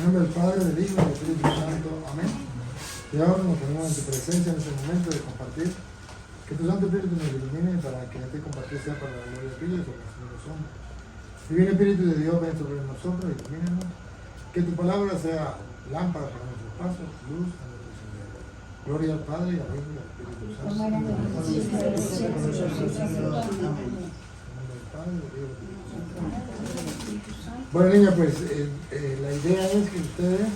En nombre del Padre, del Hijo y del Espíritu Santo. Amén. Y ahora nos ponemos en tu presencia en este momento de compartir. Que tu Santo Espíritu nos ilumine para que este compartir sea para la gloria tuya y sobre los hombres. Divino Espíritu de Dios, ven sobre nosotros, ilumínanos. Que tu palabra sea lámpara para nuestros pasos, luz a nuestro sendero. Gloria al Padre, y al Hijo y al Espíritu Santo. Bueno, niña, pues la idea es que ustedes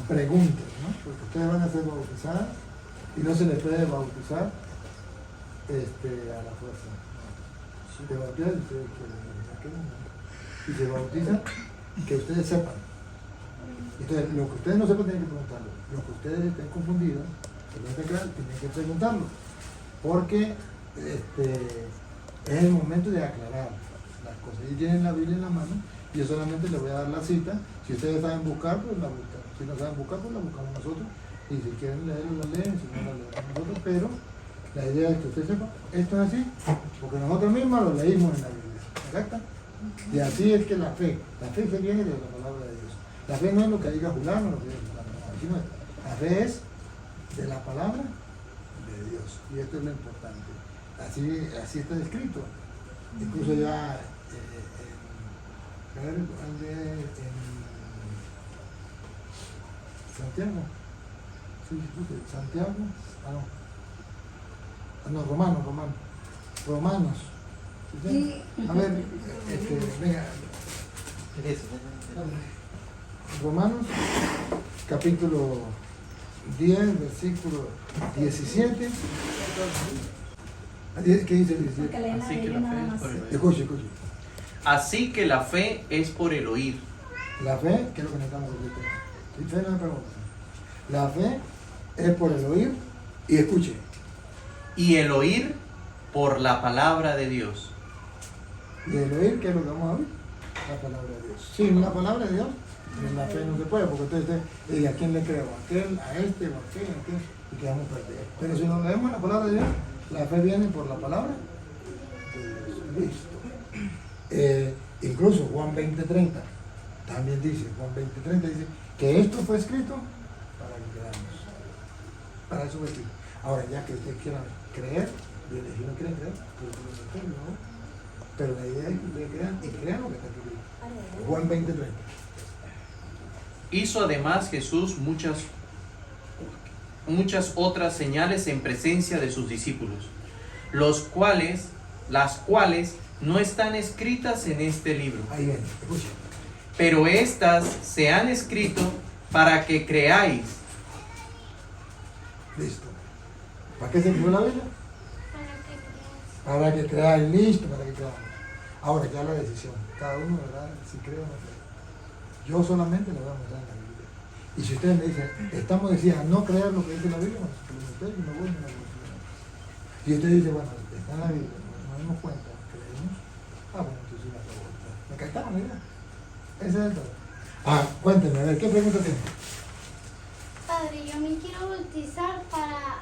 pregunten, ¿no? Porque ustedes van a ser bautizadas y no se les puede bautizar a la fuerza. Si te bautizan, ustedes y se bautizan, que ustedes sepan. Entonces, lo que ustedes no sepan tienen que preguntarlo. Lo que ustedes estén confundidos, tienen que preguntarlo. Porque es el momento de aclarar las cosas. Y tienen la Biblia en la mano. Yo solamente les voy a dar la cita. Si ustedes saben buscar, pues la buscan. Si no saben buscar, pues la buscamos nosotros. Y si quieren leerla, la leen. Si no, la leemos nosotros. Pero la idea es que ustedes sepan, esto es así, porque nosotros mismos lo leímos en la Biblia. ¿Correcto? Y así es que la fe se viene de la palabra de Dios. La fe no es lo que diga Julano, lo que diga Fulano, no, así no es. La fe es de la palabra de Dios. Y esto es lo importante. Así está escrito. Incluso ya en Santiago. Sí, Santiago. Romanos. ¿Sí? A ver, venga. Romanos, capítulo 10, versículo 17. ¿Qué dice el 17? Así que la fe es por el oír. Escuche. Así que la fe es por el oír. La fe, ¿qué es lo que necesitamos decir? La fe es por el oír y escuche. Y el oír por la palabra de Dios. Y el oír, ¿qué es lo que vamos a oír? La palabra de Dios. Sin la palabra de Dios, en la fe no se puede, porque usted dice, ¿a quién le creo? ¿A aquel, a este o a aquel? Y quedamos perdidos. Pero si nos leemos la palabra de Dios, la fe viene por la palabra de Dios. Listo. Incluso Juan 20:30 también dice, dice que esto fue escrito para que creamos. Para eso fue escrito. Ahora, ya que ustedes quieran creer, bien, si no quieren creer, pues no. Pero la idea es que ustedes crean y crean lo que está escrito. Juan 20:30. Hizo además Jesús muchas otras señales en presencia de sus discípulos, las cuales no están escritas en este libro. Ahí viene, escuchen. Pero estas se han escrito para que creáis. Listo. ¿Para qué se escribió la Biblia? Para que creáis, listo, para que creamos. Ahora ya la decisión. Cada uno, ¿verdad? Si cree o no cree. Yo solamente le voy a mostrar en la Biblia. Y si ustedes me dicen, estamos diciendo no creer lo que dice la Biblia, pues ustedes me voy a la Biblia. Y usted dice, bueno, está en la Biblia, nos dimos cuenta, creemos. Bueno, entonces la pregunta. ¿Me captaron la idea? Ese es el todo. Cuéntenme, a ver, ¿qué pregunta tiene? Padre, yo me quiero bautizar para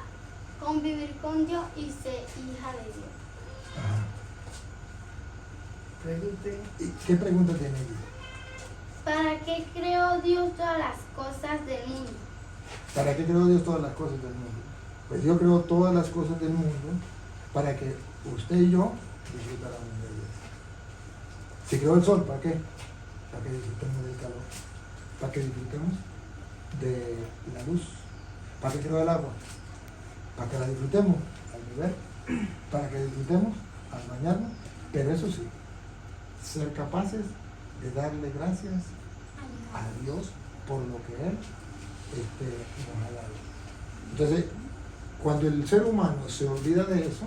convivir con Dios y ser hija de Dios. Ajá. ¿Y qué pregunta tiene ella? ¿Para qué creó Dios todas las cosas del mundo? ¿Para qué creó Dios todas las cosas del mundo? Pues Dios creó todas las cosas del mundo para que usted y yo disfrutáramos de ellas. Si creó el sol, ¿para qué? Para que disfrutemos del calor. Para que disfrutemos de la luz. ¿Para qué creó el agua? Para que la disfrutemos al beber. Para que disfrutemos al bañarnos. Pero eso sí, ser capaces de darle gracias a Dios por lo que Él nos ha dado. Entonces, cuando el ser humano se olvida de eso,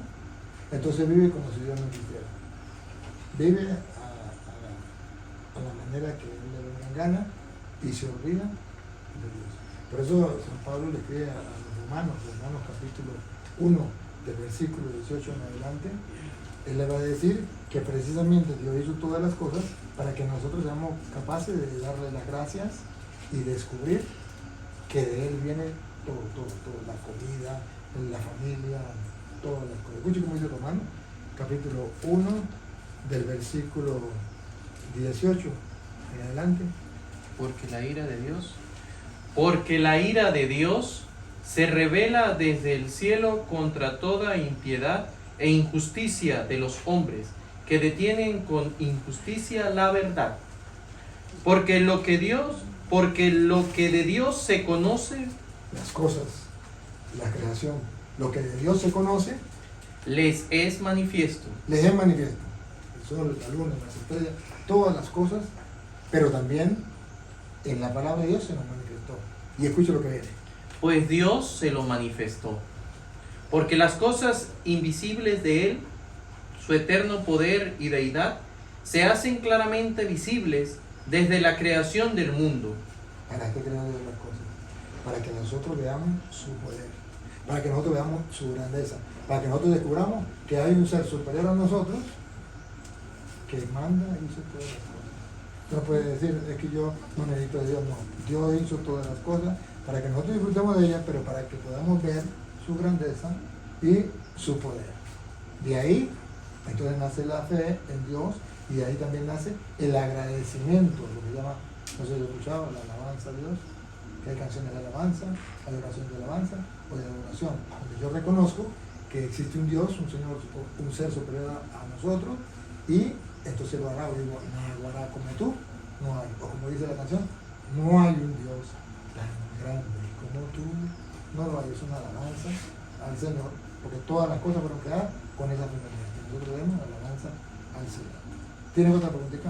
entonces vive como si Dios no existiera. Vive a la manera que Él le venga en gana y se olvida de Dios. Por eso San Pablo le escribe a los Romanos capítulo 1, del versículo 18 en adelante, él le va a decir que precisamente Dios hizo todas las cosas para que nosotros seamos capaces de darle las gracias y descubrir que de Él viene todo, la comida, la familia, todas las cosas. Escuche cómo dice Romano, capítulo 1, del versículo 18 en adelante. Porque la ira de Dios. Porque la ira de Dios se revela desde el cielo contra toda impiedad e injusticia de los hombres que detienen con injusticia la verdad. Porque lo que de Dios se conoce, las cosas, la creación, lo que de Dios se conoce, les es manifiesto. les es manifiesto. El sol, la luna, las estrellas, todas las cosas, pero también en la palabra de Dios se nos manifestó. Y escuche lo que viene. Pues Dios se lo manifestó. Porque las cosas invisibles de Él, su eterno poder y deidad, se hacen claramente visibles desde la creación del mundo. ¿Para qué creó Dios las cosas? Para que nosotros veamos su poder, para que nosotros veamos su grandeza, para que nosotros descubramos que hay un ser superior a nosotros que manda y hizo todas las cosas. No puede decir, es que yo no necesito de Dios, no. Dios hizo todas las cosas para que nosotros disfrutemos de ellas, pero para que podamos ver su grandeza y su poder. De ahí, entonces nace la fe en Dios y de ahí también nace el agradecimiento, lo que llama, no sé si lo escuchaba, la alabanza a Dios, que hay canciones de alabanza, hay oraciones de alabanza o de adoración, donde yo reconozco que existe un Dios, un Señor, un ser superior a nosotros y entonces lo hará, o digo, no lo hará como tú, no hay, o como dice la canción, no hay un Dios tan grande como tú, no lo hay, es una alabanza al Señor, porque todas las cosas fueron creadas con esa finalidad, que nosotros demos alabanza al Señor. ¿Tienes otra preguntita?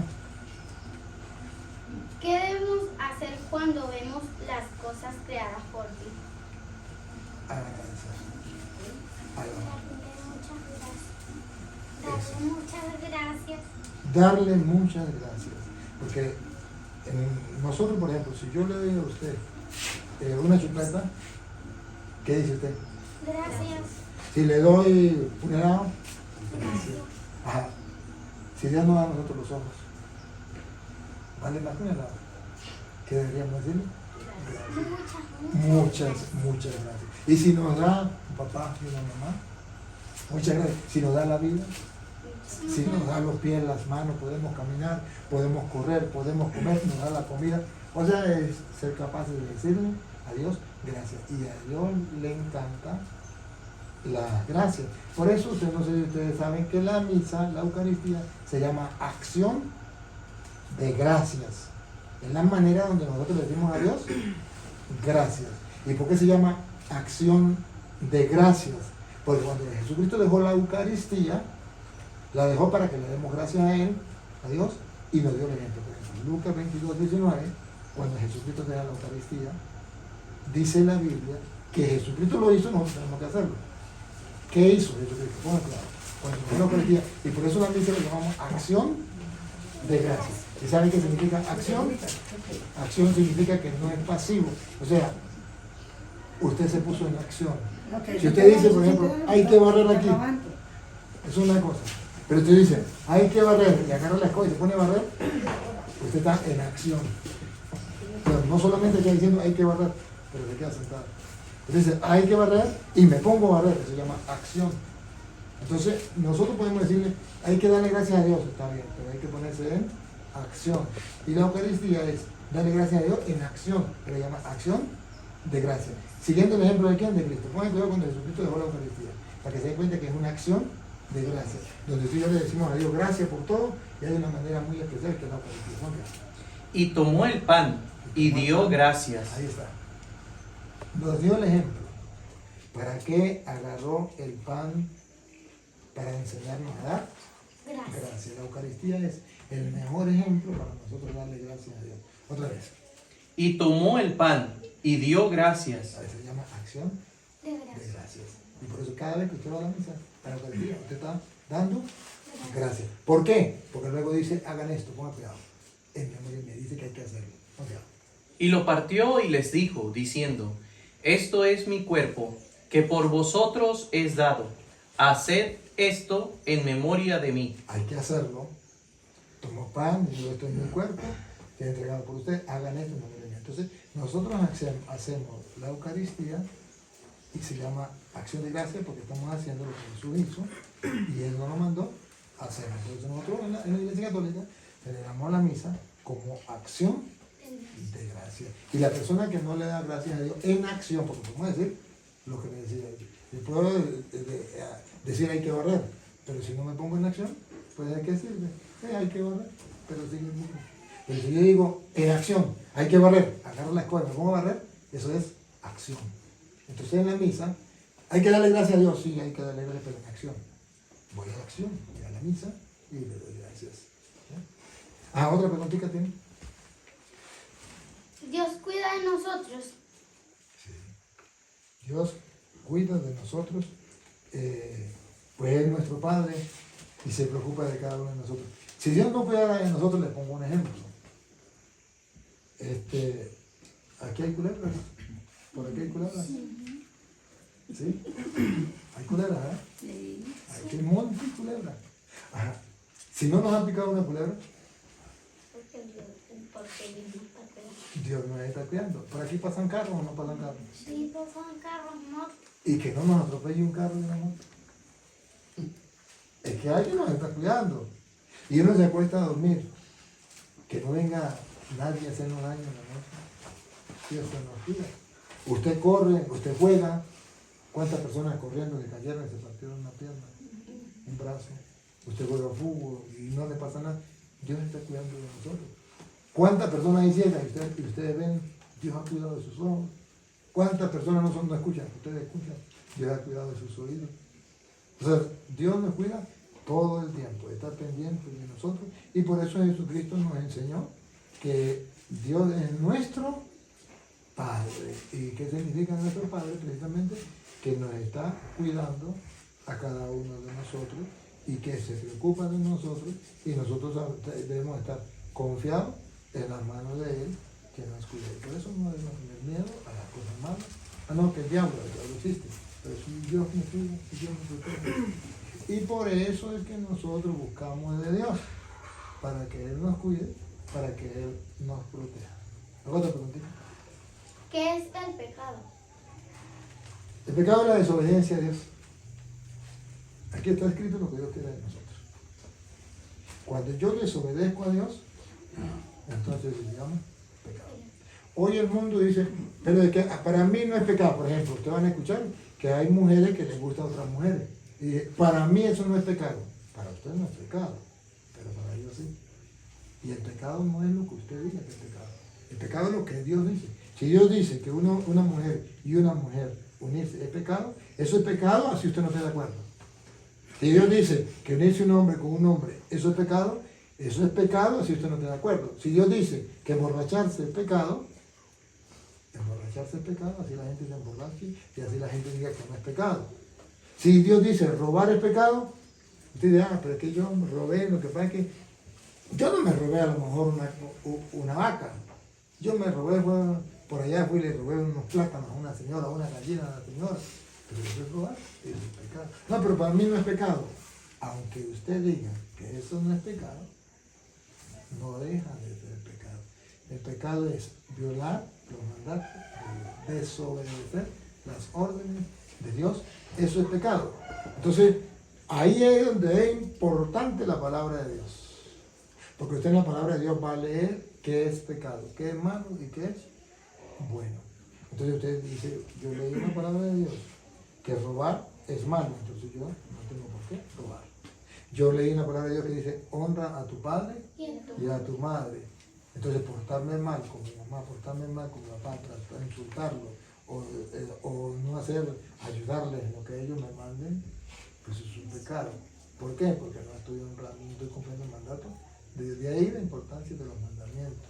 ¿Qué debemos hacer cuando vemos las cosas creadas por ti? Agradecer. Alabar. Darle muchas gracias. Darle muchas gracias, porque nosotros, por ejemplo, si yo le doy a usted una chupeta, ¿qué dice usted? Gracias. Si le doy un helado, Gracias. ajá. Si Dios nos da a nosotros los ojos, ¿vale más que un helado? ¿Qué deberíamos decirle? Muchas gracias. Y si nos da un papá y una mamá, muchas gracias. Si nos da la vida, si nos da los pies, las manos, podemos caminar, podemos correr, podemos comer, nos da la comida. O sea, es ser capaces de decirle a Dios gracias. Y a Dios le encanta las gracias. Por eso, no sé si ustedes saben que la misa, la Eucaristía, se llama acción de gracias. Es la manera donde nosotros le decimos a Dios gracias. ¿Y por qué se llama acción de gracias? Porque cuando Jesucristo dejó la Eucaristía, la dejó para que le demos gracias a Él, a Dios, y nos dio el ejemplo. Por ejemplo, Lucas 22:19, cuando Jesucristo deja la Eucaristía, dice la Biblia que Jesucristo lo hizo, nosotros tenemos que hacerlo. ¿Qué hizo Jesucristo? Bueno, claro, cuando dejó la Eucaristía, y por eso la misa lo llamamos acción de gracias. ¿Y saben qué significa acción? Acción significa que no es pasivo. O sea, usted se puso en acción. Si usted dice, por ejemplo, hay que barrer aquí, es una cosa. Pero usted dice, hay que barrer, y agarra la escoba y se pone a barrer, usted está en acción. Pero no solamente está diciendo hay que barrer, pero se queda sentado. Usted dice, hay que barrer y me pongo a barrer, eso se llama acción. Entonces, nosotros podemos decirle, hay que darle gracias a Dios, está bien, pero hay que ponerse en acción. Y la Eucaristía es darle gracias a Dios en acción, que le llama acción de gracias. Siguiendo el ejemplo de quién, de Cristo. Pongan cuidado cuando Jesucristo dejó la Eucaristía, para que se den cuenta que es una acción de gracias, donde tú y yo le decimos a Dios gracias por todo, y hay una manera muy especial que es la Eucaristía. ¿No? Y tomó el pan y dio gracias. Ahí está. Nos dio el ejemplo. ¿Para qué agarró el pan? Para enseñarnos a dar gracias. La Eucaristía es el mejor ejemplo para nosotros darle gracias a Dios. Otra vez. Y tomó el pan y dio gracias. A veces se llama acción de gracias. Y por eso cada vez que usted va a la misa, a la Eucaristía, usted está dando gracias. ¿Por qué? Porque luego dice, hagan esto, pongan cuidado. En memoria me dice que hay que hacerlo. Pongan cuidado. Y lo partió y les dijo, diciendo, esto es mi cuerpo, que por vosotros es dado. Haced esto en memoria de mí. Hay que hacerlo. Tomó pan, y dijo, esto es mi cuerpo, que he entregado por usted, hagan esto en memoria de mí. Entonces, nosotros hacemos la Eucaristía y se llama acción de gracia porque estamos haciendo lo que Jesús hizo y Él nos lo mandó a hacer. Entonces, nosotros en la Iglesia Católica celebramos la misa como acción de gracia. Y la persona que no le da gracias a Dios en acción, porque podemos decir lo que me decía yo puedo decir hay que barrer, pero si no me pongo en acción, pues ¿de qué sirve? Hay que barrer, pero sigue el mismo. Pero si yo digo en acción, hay que barrer, agarro la escoba, me pongo a barrer, eso es acción. Entonces en la misa, hay que darle gracias a Dios, sí, hay que darle gracias, pero en acción. Voy a acción, voy a la misa y le doy gracias. ¿Otra preguntita tiene? Dios cuida de nosotros. Sí. Dios cuida de nosotros, pues es nuestro Padre y se preocupa de cada uno de nosotros. Si Dios no cuidara de nosotros, les pongo un ejemplo. Aquí hay culebras, por aquí hay culebras. ¿Sí? Hay culebras, ¿eh? Sí. Aquí hay un montón de culebras. Ajá. Si no nos ha picado una culebra, Porque Dios nos está cuidando. Dios nos está cuidando. ¿Por aquí pasan carros o no pasan carros? Sí, pasan carros, motos. Y que no nos atropelle un carro y una moto. Es que alguien nos está cuidando. Y uno se acuesta a dormir. Que no venga nadie a hacernos daño en la noche. Dios nos cuida. Usted corre, usted juega. ¿Cuántas personas corriendo que cayeron y se partieron una pierna, un brazo? Usted juega fútbol y no le pasa nada. Dios está cuidando de nosotros. ¿Cuántas personas hay ciegas y ustedes ven? Dios ha cuidado de sus ojos. ¿Cuántas personas no escuchan? Ustedes escuchan. Dios ha cuidado de sus oídos. O sea, Dios nos cuida todo el tiempo, está pendiente de nosotros. Y por eso Jesucristo nos enseñó que Dios es nuestro Padre. ¿Y qué significa nuestro Padre? Precisamente que nos está cuidando a cada uno de nosotros y que se preocupa de nosotros y nosotros debemos estar confiados en las manos de Él que nos cuida. Y por eso no debemos tener miedo a las cosas malas. No, que el diablo existe, pero si Dios me cuida, si Dios me protege. Y por eso es que nosotros buscamos de Dios, para que Él nos cuide, para que Él nos proteja. ¿Otra preguntita? ¿Qué es el pecado? El pecado es la desobediencia a Dios. Aquí está escrito lo que Dios quiere de nosotros. Cuando yo desobedezco a Dios, entonces se llama pecado. Hoy el mundo dice, pero de que para mí no es pecado. Por ejemplo, ustedes van a escuchar que hay mujeres que les gustan otras mujeres. Y para mí eso no es pecado. Para usted no es pecado, pero para ellos sí. Y el pecado no es lo que usted diga que es pecado. El pecado es lo que Dios dice. Si Dios dice que una mujer y una mujer unirse es pecado, eso es pecado así usted no esté de acuerdo. Si Dios dice que unirse un hombre con un hombre, eso es pecado así usted no esté de acuerdo. Si Dios dice que emborracharse es pecado, así la gente se emborrache y así la gente diga que no es pecado. Si Dios dice robar es pecado, usted dirá, pero es que yo me robé, lo que pasa es que yo no me robé a lo mejor una vaca. Yo me robé, por allá fui y le robé unos plátanos a una señora, una gallina a la señora. Pero eso es robar, eso es pecado. No, pero para mí no es pecado. Aunque usted diga que eso no es pecado, no deja de ser pecado. El pecado es violar los mandatos de Dios, desobedecer las órdenes de Dios. Eso es pecado. Entonces, ahí es donde es importante la palabra de Dios. Porque usted en la palabra de Dios va a leer qué es pecado, qué es malo y qué es bueno. Entonces usted dice, yo leí una palabra de Dios, que robar es malo, entonces yo no tengo por qué robar. Yo leí una palabra de Dios que dice, honra a tu padre y a tu madre. Entonces portarme mal con mi mamá, portarme mal con mi papá, tratar de insultarlo, o no ayudarles en lo que ellos me manden, pues eso es un pecado. ¿Por qué? Porque no estoy honrando, no estoy cumpliendo el mandato. De ahí la importancia de los mandamientos,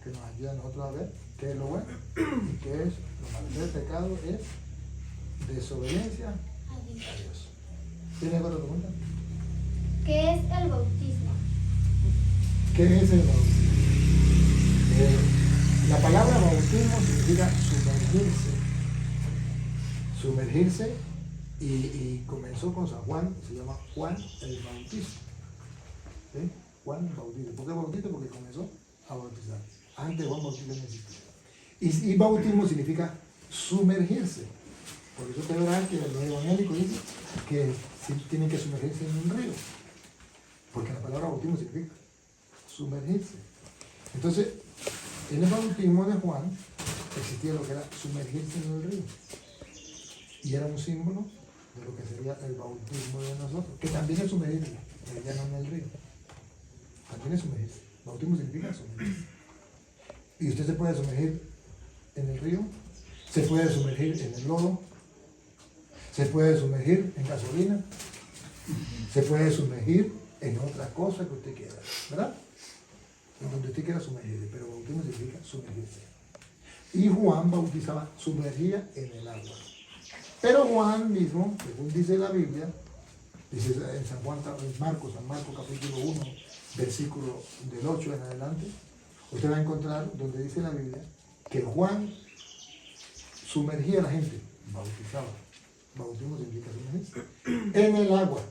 que nos ayudan a nosotros a ver qué es lo bueno y qué es lo malo. El pecado es desobediencia a Dios. ¿Tiene otra pregunta? ¿Qué es el bautismo? ¿Qué es el bautismo? La palabra bautismo significa sumergirse. Sumergirse y comenzó con San Juan, se llama Juan el Bautista. ¿Sí? Juan Bautista. ¿Por qué Bautista? Porque comenzó a bautizar. Antes Juan Bautista no existía. Y bautismo significa sumergirse. Por eso te verás que los evangélicos dicen que tienen que sumergirse en un río. Porque la palabra bautismo significa sumergirse. Entonces, en el bautismo de Juan existía lo que era sumergirse en el río. Y era un símbolo de lo que sería el bautismo de nosotros, que también es sumergirse, pero ya no en el río. También es sumergirse. Bautismo significa sumergirse. Y usted se puede sumergir en el río, se puede sumergir en el lodo, se puede sumergir en gasolina, se puede sumergir en otra cosa que usted quiera, ¿verdad? En donde usted quiera sumergirse, pero bautismo significa sumergirse. Y Juan bautizaba, sumergía en el agua. Pero Juan mismo, según dice la Biblia, dice en San Marcos capítulo 1, versículo del 8 en adelante, usted va a encontrar donde dice la Biblia que Juan sumergía a la gente, bautizaba. Bautismo significa sumergirse en el agua.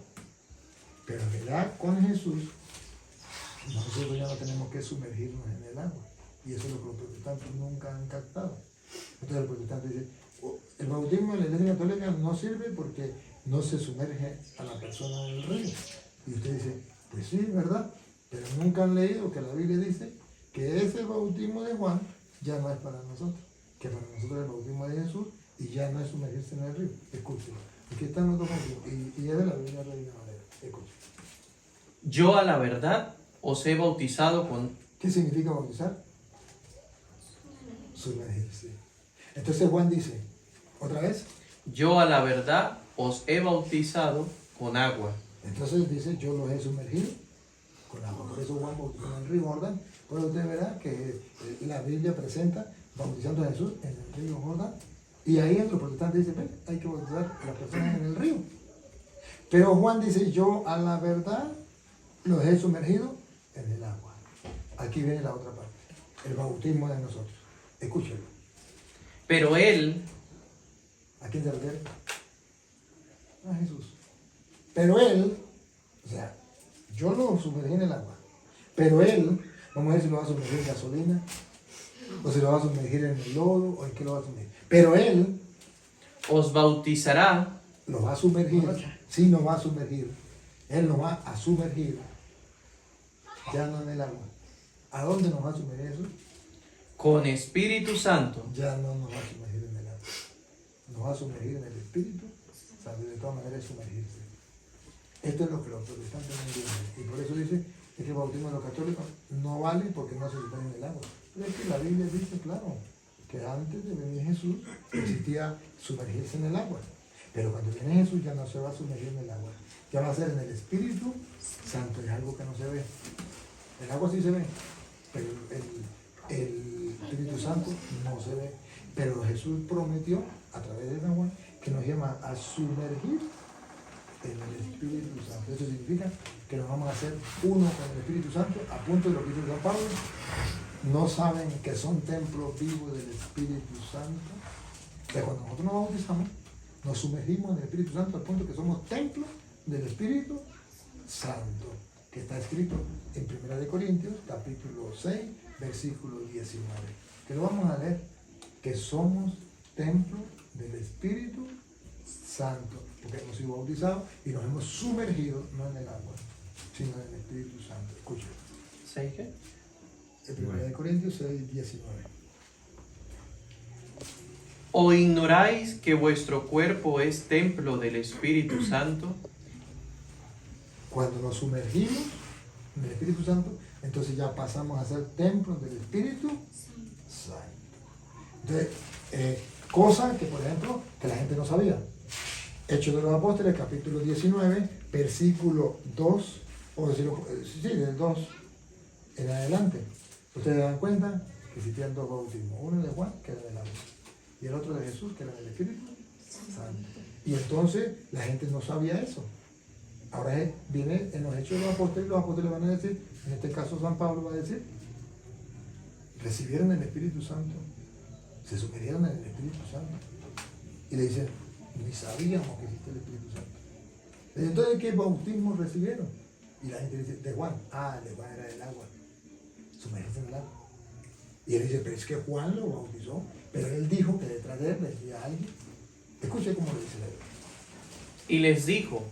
Pero en verdad con Jesús, nosotros ya no tenemos que sumergirnos en el agua. Y eso es lo que los protestantes nunca han captado. Entonces el protestante dice, el bautismo en la Iglesia Católica no sirve porque no se sumerge a la persona en el río. Y usted dice, pues sí, ¿verdad? Pero nunca han leído que la Biblia dice que ese bautismo de Juan ya no es para nosotros, que para nosotros es el bautismo de Jesús y ya no es sumergirse en el río. Escuchen, aquí están los dos bautismos y es de la Biblia Reina Valera. Escuchen. Yo a la verdad os he bautizado con... ¿Qué significa bautizar? Sumergirse. Entonces Juan dice, otra vez. Yo a la verdad os he bautizado con agua. Entonces dice, yo los he sumergido con agua. Por eso Juan bautizó en el río Jordán. Pero usted verá que la Biblia presenta bautizando a Jesús en el río Jordán. Y ahí los protestantes dicen, hay que bautizar a las personas en el río. Pero Juan dice, yo a la verdad los he sumergido en el agua. Aquí viene la otra parte, el bautismo de nosotros. Escúchelo. Pero él, ¿A quién se refiere? A Jesús. Pero él, o sea, yo lo sumergí en el agua. Pero él, vamos a ver si lo va a sumergir en gasolina, o si lo va a sumergir en el lodo, o en qué lo va a sumergir. Pero él os bautizará lo va a sumergir, sí nos va a sumergir. Él nos va a sumergir, ya no en el agua. ¿A dónde nos va a sumergir eso? con Espíritu Santo Ya no nos va a sumergir en el agua. Nos va a sumergir en el Espíritu Santo, de todas maneras es sumergirse. Esto es lo que los protestantes no entienden. Y por eso dice que el bautismo de los católicos no vale porque no se sumerge en el agua. Pero es que la Biblia dice, claro, que antes de venir Jesús existía sumergirse en el agua. Pero cuando viene Jesús ya no se va a sumergir en el agua. Ya va a ser en el Espíritu Santo. Es algo que no se ve. El agua sí se ve, pero el Espíritu Santo no se ve. Pero Jesús prometió a través del agua que nos llama a sumergir en el Espíritu Santo. Eso significa que nos vamos a hacer uno con el Espíritu Santo, a punto de lo que dice San Pablo. No saben que son templos vivos del Espíritu Santo. Que cuando nosotros nos bautizamos, nos sumergimos en el Espíritu Santo al punto que somos templos del Espíritu Santo, que está escrito en 1 Corintios, capítulo 6, versículo 19. Que lo vamos a leer, que somos templo del Espíritu Santo, porque hemos sido bautizados y nos hemos sumergido, no en el agua, sino en el Espíritu Santo. Escuchen. ¿6 qué? En 1 Corintios 6, 19. ¿O ignoráis que vuestro cuerpo es templo del Espíritu Santo? Cuando nos sumergimos en el Espíritu Santo, entonces ya pasamos a ser templos del Espíritu Santo. Entonces, cosa que, por ejemplo, que la gente no sabía. Hechos de los Apóstoles, capítulo 19, versículo 2, o decirlo, sí, del 2 en adelante. Ustedes dan cuenta que existían dos bautismos. Uno de Juan, que era del agua, y el otro de Jesús, que era del Espíritu Santo. Y entonces la gente no sabía eso. Ahora viene en los Hechos de los Apóstoles van a decir, en este caso San Pablo va a decir, recibieron el Espíritu Santo, se sumergieron en el Espíritu Santo. Y le dicen, ni sabíamos que existe el Espíritu Santo. Entonces, ¿qué bautismo recibieron? Y la gente dice, de Juan. Ah, de Juan era del agua. Sumergirse en el agua. Y él dice, pero es que Juan lo bautizó, pero él dijo que detrás de él venía alguien. Escuche cómo le dice la Biblia. Y les dijo,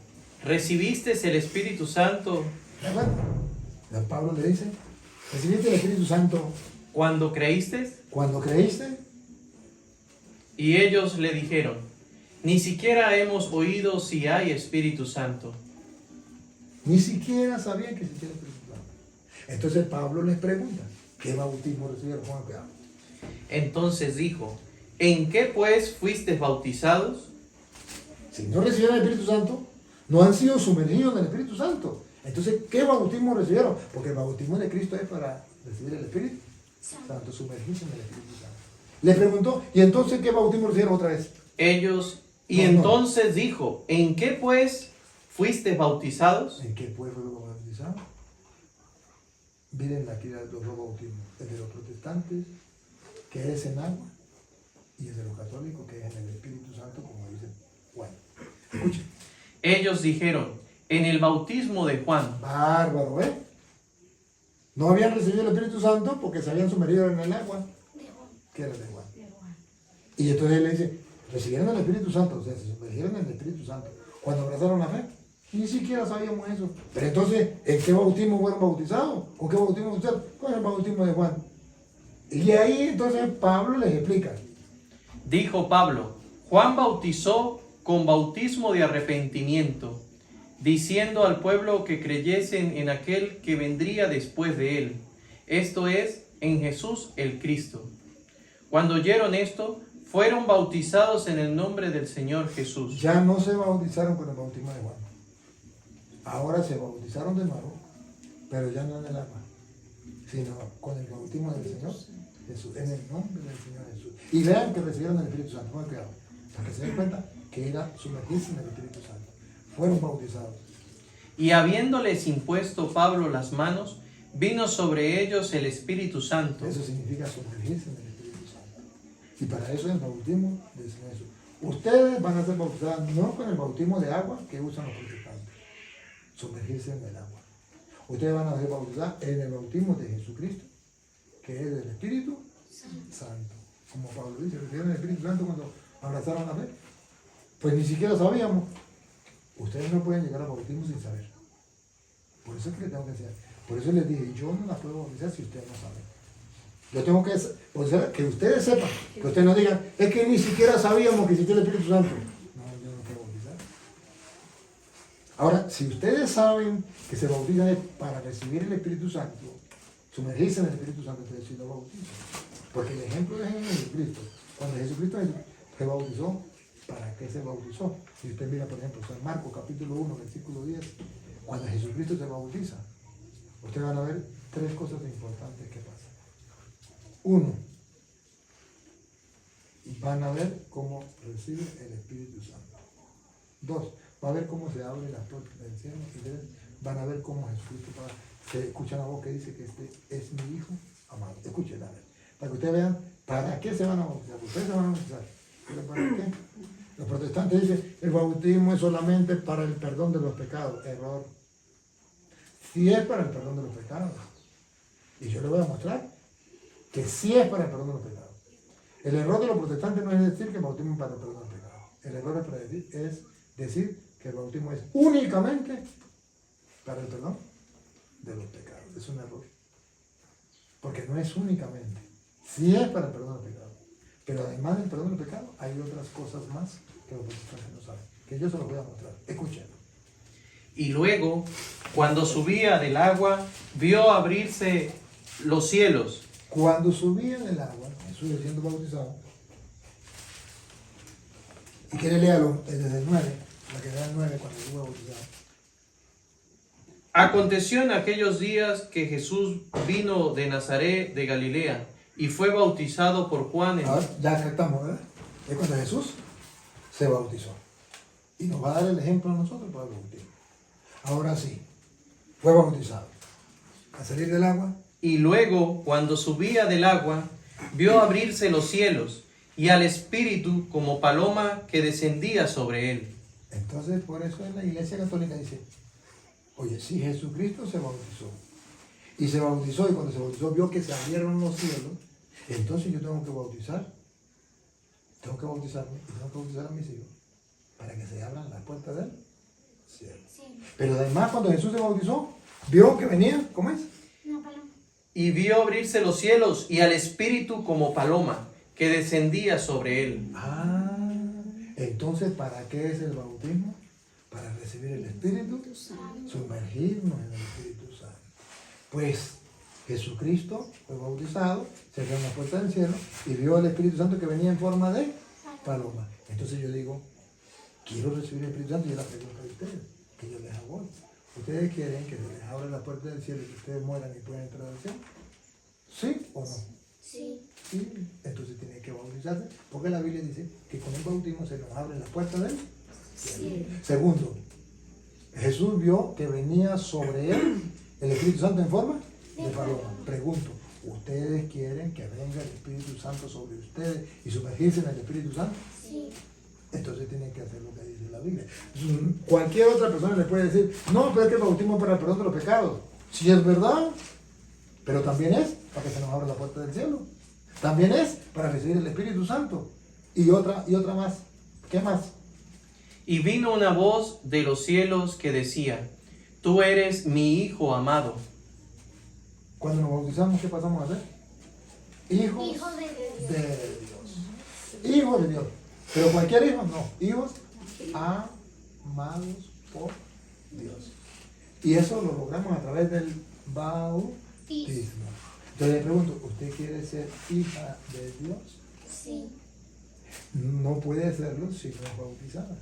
¿recibiste el Espíritu Santo? ¿De acuerdo? San Pablo le dice, recibiste el Espíritu Santo ¿Cuándo creíste? Cuando creíste, Y ellos le dijeron, ni siquiera hemos oído si hay Espíritu Santo. ni siquiera sabían que existía el Espíritu Santo. Entonces Pablo les pregunta, ¿qué bautismo recibieron? Juan, cuidado. Entonces dijo, ¿en qué pues fuisteis bautizados? Si no recibieron el Espíritu Santo, no han sido sumergidos en el Espíritu Santo. Entonces, ¿qué bautismo recibieron? Porque el bautismo de Cristo es para recibir el Espíritu Santo, sumergirse en el Espíritu Santo. Le preguntó, ¿y entonces qué bautismo recibieron otra vez? Ellos, y No, no. entonces dijo, ¿en qué pues fuisteis bautizados? ¿En qué pueblo lo bautizaron? Miren aquí los dos bautismos, el de los protestantes, que es en agua, y el de los católicos, que es en el Espíritu Santo, como dice Juan. Escuchen. Ellos dijeron, en el bautismo de Juan. Bárbaro, ¿eh? No habían recibido el Espíritu Santo porque se habían sumergido en el agua, De Juan. que era de Juan. De Juan. Y entonces él le dice, recibieron el Espíritu Santo, o sea, se sumergieron en el Espíritu Santo. Cuando abrazaron la fe, ni siquiera sabíamos eso. Pero entonces, ¿en qué bautismo fueron bautizados? ¿Con qué bautismo bautizaron? Con el bautismo de Juan. Y ahí entonces Pablo les explica. Dijo Pablo, Juan bautizó con bautismo de arrepentimiento, diciendo al pueblo que creyesen en aquel que vendría después de él, esto es, en Jesús el Cristo. Cuando oyeron esto, fueron bautizados en el nombre del Señor Jesús. Ya no se bautizaron con el bautismo de Juan. Ahora se bautizaron de nuevo, pero ya no en el agua, sino con el bautismo del Señor Jesús, en el nombre del Señor Jesús. Y vean que recibieron el Espíritu Santo, pongan cuidado, para que se den cuenta que era sumergirse en el Espíritu Santo. Fueron bautizados. Y habiéndoles impuesto Pablo las manos, vino sobre ellos el Espíritu Santo. Eso significa sumergirse en el Espíritu Santo. Y para eso es el bautismo del Señor Jesús. Ustedes van a ser bautizados no con el bautismo de agua que usan los protestantes, sumergirse en el agua. Ustedes van a ser bautizados en el bautismo de Jesucristo, que es del Espíritu Santo. Como Pablo dice, recibieron el Espíritu Santo cuando abrazaron la fe. Pues ni siquiera sabíamos. Ustedes no pueden llegar al bautismo sin saber. Por eso es que les tengo que enseñar. Por eso les dije, yo no las puedo bautizar si ustedes no saben. Yo tengo que bautizar, que ustedes sepan, que ustedes no digan, es que ni siquiera sabíamos que existía el Espíritu Santo. No, yo no puedo bautizar. Ahora, si ustedes saben que se bautizan es para recibir el Espíritu Santo, sumergirse en el Espíritu Santo, entonces sí lo bautizan. Porque el ejemplo es en Jesucristo. Cuando Jesucristo se bautizó, ¿para qué se bautizó? Si usted mira, por ejemplo, San Marcos capítulo 1, versículo 10, cuando Jesucristo se bautiza, ustedes van a ver tres cosas importantes que pasan. Uno, van a ver cómo recibe el Espíritu Santo. Dos, va a ver cómo se abren las puertas del cielo. Y tres, van a ver cómo Jesucristo se escucha la voz que dice que este es mi Hijo amado. Escúchenla, a ver, para que ustedes vean para qué se van a bautizar. Ustedes se van a bautizar. ¿Pero para qué? Los protestantes dicen, el bautismo es solamente para el perdón de los pecados. Error. Sí es para el perdón de los pecados. Y yo les voy a mostrar que sí es para el perdón de los pecados. El error de los protestantes no es decir que el bautismo es para el perdón de los pecados. El error es decir que el bautismo es únicamente para el perdón de los pecados. Es un error. Porque no es únicamente. Sí es para el perdón de los pecados. Pero además del perdón del pecado, hay otras cosas más que los protestantes no saben. Que yo se los voy a mostrar. Escúchenlo. Y luego, cuando subía del agua, vio abrirse los cielos. Cuando subía en el agua, Jesús siendo bautizado, y que le lea desde el 9, la que da el 9 cuando Jesús fue bautizado. Aconteció en aquellos días que Jesús vino de Nazaret de Galilea y fue bautizado por Juan en... Ahora, ya acá estamos, ¿verdad? Es cuando Jesús se bautizó. Y nos va a dar el ejemplo a nosotros para el bautismo. Ahora sí, fue bautizado. Al salir del agua, Y luego, cuando subía del agua, vio abrirse los cielos y al Espíritu como paloma que descendía sobre él. entonces por eso en la Iglesia Católica dice, oye, si Jesucristo se bautizó, y cuando se bautizó vio que se abrieron los cielos, entonces yo tengo que bautizarme, y tengo que bautizar a mis hijos, para que se abran las puertas del cielo. Sí. Pero además cuando Jesús se bautizó, vio que venía, ¿cómo es? Una paloma. Y vio abrirse los cielos y al Espíritu como paloma que descendía sobre él. Ah, entonces, ¿para qué es el bautismo? Para recibir el Espíritu, sumergirnos en el Espíritu Santo. Pues Jesucristo fue bautizado, se abrió la puerta del cielo y vio al Espíritu Santo que venía en forma de paloma. Entonces yo digo, quiero recibir el Espíritu Santo y yo la pregunto a ustedes, que yo les hago hoy. ¿Ustedes quieren que les abra la puerta del cielo y que ustedes mueran y puedan entrar al cielo? ¿Sí o no? Sí. Sí. Entonces tienen que bautizarse, porque la Biblia dice que con el bautismo se nos abren las puertas del cielo. Segundo, Jesús vio que venía sobre él el Espíritu Santo en forma de paloma. Pregunto, ¿ustedes quieren que venga el Espíritu Santo sobre ustedes y sumergirse en el Espíritu Santo? Sí. Entonces tienen que hacer lo que dice la Biblia. Cualquier otra persona le puede decir, no, pero es que el bautismo es para el perdón de los pecados. Sí es verdad, pero también es para que se nos abra la puerta del cielo. También es para recibir el Espíritu Santo. Y otra más. ¿Qué más? Y vino una voz de los cielos que decía, tú eres mi Hijo amado. Cuando nos bautizamos, ¿qué pasamos a hacer? Hijos Hijo de Dios. de Dios. Hijos de Dios. Pero cualquier hijo, no. Hijos amados por Dios. Y eso lo logramos a través del bautismo. Entonces le pregunto, ¿usted quiere ser hija de Dios? Sí. No puede serlo si no es bautizada.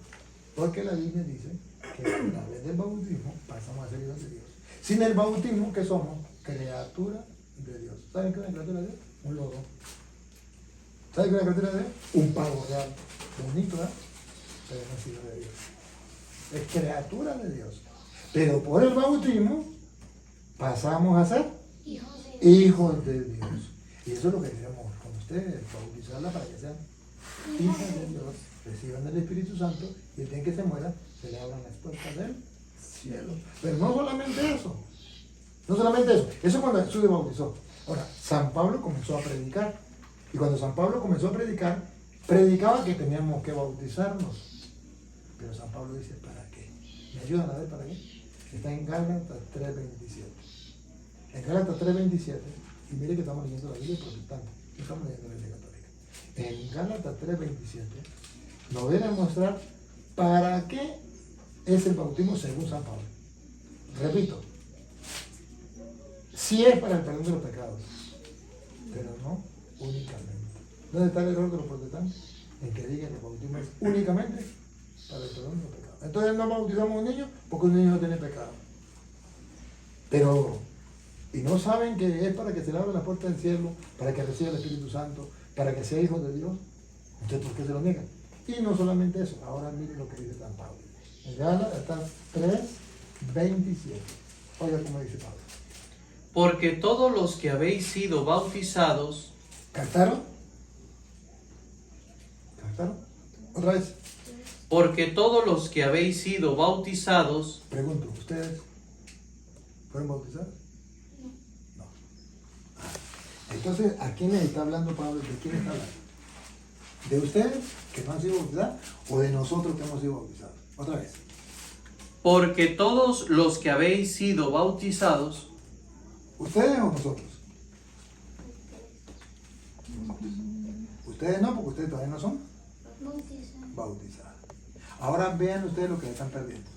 Porque la Biblia dice que a través del bautismo pasamos a ser hijos de Dios. Sin el bautismo, ¿qué somos? Criatura de Dios. ¿Saben qué es una criatura de Dios? Un lobo. ¿Saben qué es una criatura de Dios? Un pavo real. Bonito, ¿verdad? Pero no es hijo de Dios. Es criatura de Dios. Pero por el bautismo pasamos a ser Hijo de Dios. hijos de Dios. Y eso es lo que queremos con ustedes, bautizarla para que sean hijas de Dios, reciban el Espíritu Santo y el día en que se muera se le abran las puertas del cielo. Pero no solamente eso, no solamente eso, eso cuando Jesús se bautizó. Ahora, San Pablo comenzó a predicar y cuando San Pablo comenzó a predicar, predicaba que teníamos que bautizarnos. Pero San Pablo dice, ¿para qué? ¿Me ayudan a ver para qué? Está en Gálatas 3:27. En Gálatas 3:27, y mire que estamos leyendo la Biblia protestante, no estamos leyendo la Biblia católica. En Gálatas 3:27 nos viene a mostrar para qué es el bautismo según San Pablo. Repito, sí es para el perdón de los pecados, pero no únicamente. ¿Dónde está el error de los protestantes? En que digan que el bautismo es únicamente para el perdón de los pecados. Entonces no bautizamos a un niño porque un niño no tiene pecado. Pero, y no saben que es para que se le abra la puerta del cielo, para que reciba el Espíritu Santo, para que sea hijo de Dios. Entonces, ¿por qué se lo niegan? Y no solamente eso, ahora miren lo que dice San Pablo. En Gálatas 3:27. Oiga cómo dice Pablo. Porque todos los que habéis sido bautizados, ¿Captaron? ¿Captaron? Otra vez. porque todos los que habéis sido bautizados, Pregunto, ¿ustedes fueron bautizados? No. Entonces, ¿a quién le está hablando Pablo? ¿De quién está hablando? ¿De ustedes que no han sido bautizados o de nosotros que hemos sido bautizados? Otra vez. porque todos los que habéis sido bautizados, ¿Ustedes o nosotros? Ustedes no, porque ustedes todavía no son Bautizado. bautizados. Ahora vean ustedes lo que están perdiendo.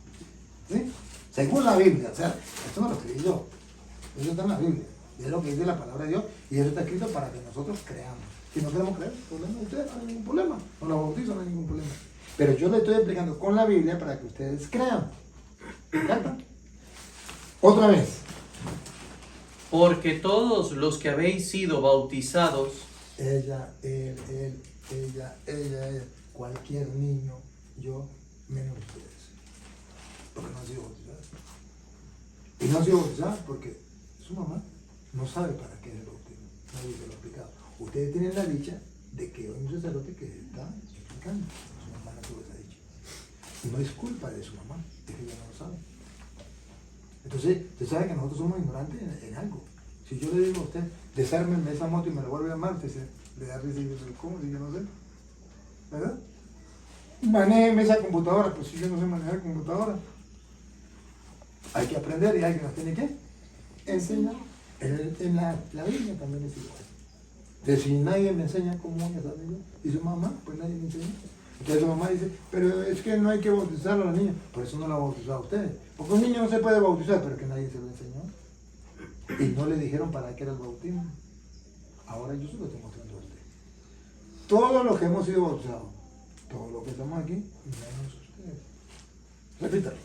¿Sí? Según la Biblia, o sea, esto no lo escribí yo. Eso está en la Biblia. Y es lo que dice la palabra de Dios. Y eso está escrito para que nosotros creamos. Si no queremos creer, problema de ustedes, no hay ningún problema. Con la bautizo no hay ningún problema. Pero yo le estoy explicando con la Biblia para que ustedes crean. ¿Me encanta? Otra vez. porque todos los que habéis sido bautizados, Ella, él, ella, cualquier niño, yo, menos ustedes. Porque no han sido bautizados. Y no han sido bautizados porque su mamá no sabe para qué es el bautismo. Nadie se lo ha explicado. Ustedes tienen la dicha de que hoy hay un sacerdote que está explicando. Su mamá no tuvo esa dicha. Y no es culpa de su mamá, es que ella no lo sabe. Entonces, usted sabe que nosotros somos ignorantes en algo. Si yo le digo a usted, desármenme esa moto y me la vuelve a armar, usted le da risa y dice, ¿cómo? Si yo no sé. ¿Verdad? Manéjeme esa computadora, pues si yo no sé manejar computadora. Hay que aprender y alguien nos tiene que enseñar. En la Biblia también es igual. Entonces, si nadie me enseña cómo voy a saber yo, y su mamá, pues nadie me enseña. Entonces su mamá dice, pero es que no hay que bautizar a la niña. Por eso no la bautizó a ustedes. Porque un niño no se puede bautizar, pero que nadie se lo enseñó. Y no le dijeron para qué era el bautismo. Ahora yo se lo estoy mostrando a usted. Todos los que hemos sido bautizados, todos los que estamos aquí, menos ustedes. Repítalo.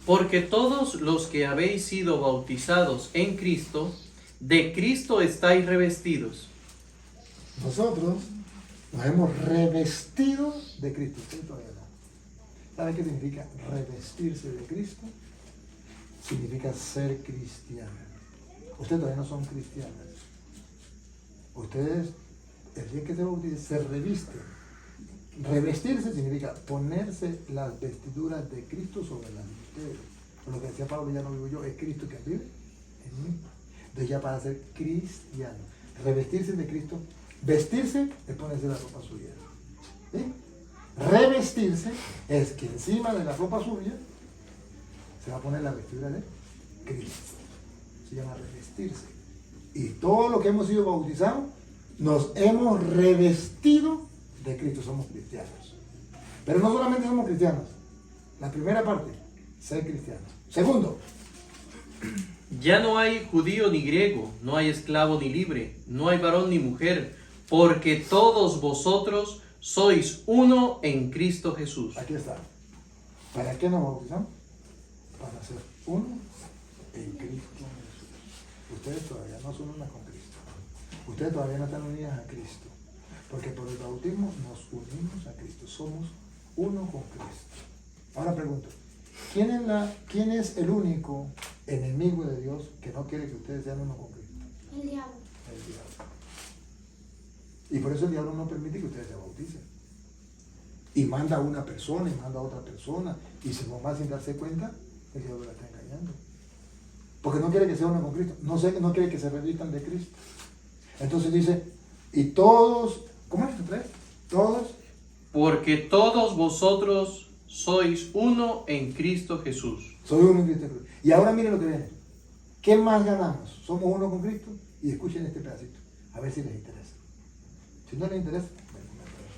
Porque todos los que habéis sido bautizados en Cristo, de Cristo estáis revestidos. Nosotros nos hemos revestido de Cristo. Usted todavía no. ¿Sabe qué significa revestirse de Cristo? Significa ser cristiano. Ustedes todavía no son cristianos. Ustedes, el día que se bautizan, se revisten. Revestirse significa ponerse las vestiduras de Cristo sobre las de ustedes. Por lo que decía Pablo, ya no vivo yo, es Cristo que vive en mí. Entonces ya para ser cristiano, revestirse de Cristo, vestirse es ponerse la ropa suya. ¿Sí? Revestirse es que encima de la ropa suya se va a poner la vestidura de Cristo. Se llama revestirse. Y todo lo que hemos sido bautizados, nos hemos revestido de Cristo, somos cristianos. Pero no solamente somos cristianos. La primera parte, ser cristiano. Segundo, Ya no hay judío ni griego, no hay esclavo ni libre, no hay varón ni mujer, porque todos vosotros sois uno en Cristo Jesús. aquí está. ¿Para qué nos bautizamos? Para ser uno en Cristo Jesús. Ustedes todavía no son una con Cristo. Ustedes todavía no están unidas a Cristo. Porque por el bautismo nos unimos a Cristo. Somos uno con Cristo. Ahora pregunto, ¿quién es el único enemigo de Dios que no quiere que ustedes sean uno con Cristo? El diablo. El diablo. Y por eso el diablo no permite que ustedes se bauticen. Y manda a una persona y manda a otra persona. Y si mamá sin darse cuenta, el diablo la está engañando. Porque no quiere que sea uno con Cristo. No quiere que se revistan de Cristo. Entonces dice, y todos, ¿cómo es esto? Todos. Porque todos vosotros sois uno en Cristo Jesús. Soy uno en Cristo Jesús. Y ahora miren lo que viene. ¿Qué más ganamos? Somos uno con Cristo. Y escuchen este pedacito. A ver si les interesa. Si no les interesa, bueno,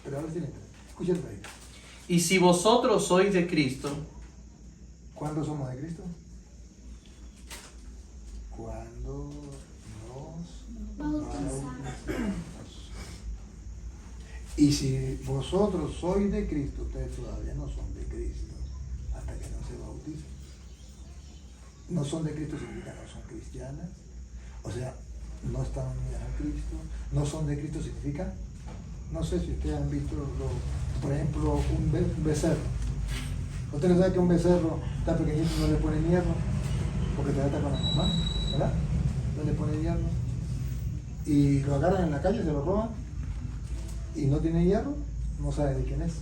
pero a ver si les interesa. Escuchen el pedacito. Y si vosotros sois de Cristo, ¿Cuándo somos de Cristo? Cuando nos bautizamos. Y si vosotros sois de Cristo, ustedes todavía no son de Cristo hasta que no se bauticen. No son de Cristo significa no son cristianas, o sea, no están unidas a Cristo. No son de Cristo significa, no sé si ustedes han visto, por ejemplo, un becerro. Ustedes saben que un becerro está pequeñito, no le ponen hierro, porque todavía está con la mamá, ¿verdad? No le ponen hierro. Y lo agarran en la calle, se lo roban, y no tiene hierro, no sabe de quién es.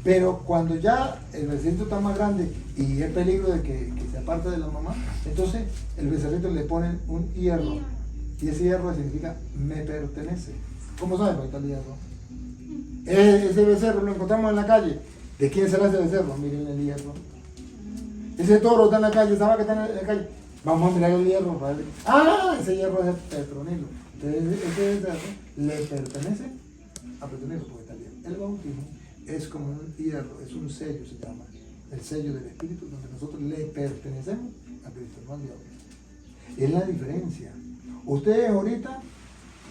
Pero cuando ya el becerrito está más grande y es peligro de que se aparte de la mamá, entonces el becerrito le ponen un hierro. Y ese hierro significa me pertenece. ¿Cómo saben? Ahí está el hierro. Ese becerro lo encontramos en la calle. ¿De quién será ese becerro? Miren el hierro. Ese toro está en la calle, esa vaca está en la calle. Vamos a mirar el hierro para ver. ¡Ah! Ese hierro es el Petronilo. Entonces ese becerro le pertenece a Petronilo porque está el hierro. El bautismo es como un hierro, es un sello, se llama. El sello del Espíritu, donde nosotros le pertenecemos a Cristo, no al diablo. Es la diferencia. Ustedes ahorita